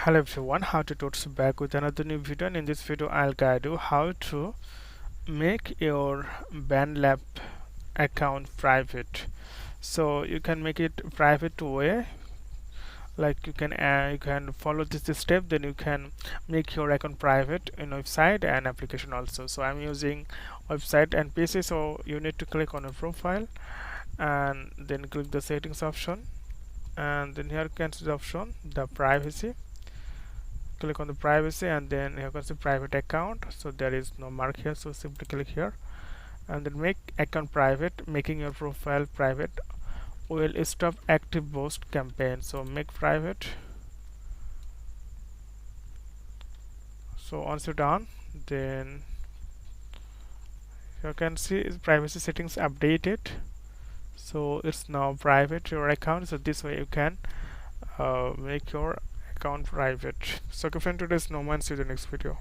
Hello everyone, how to Tuts back with another new video, and in this video I'll guide you how to make your BandLab account private. So you can make it private way, like you can follow this step, then you can make your account private in website and application also. So I'm using website and PC, so you need to click on a profile and then click the settings option, and then here you can see the option the privacy. Click on the privacy, and then you can see private account. So there is no mark here, so simply click here and then make account private. Making your profile private will stop active boost campaign, so make private. So once you're done, then you can see privacy settings updated, so it's now private your account. So this way you can make your account private. So okay friend, today's no man, see you in the next video.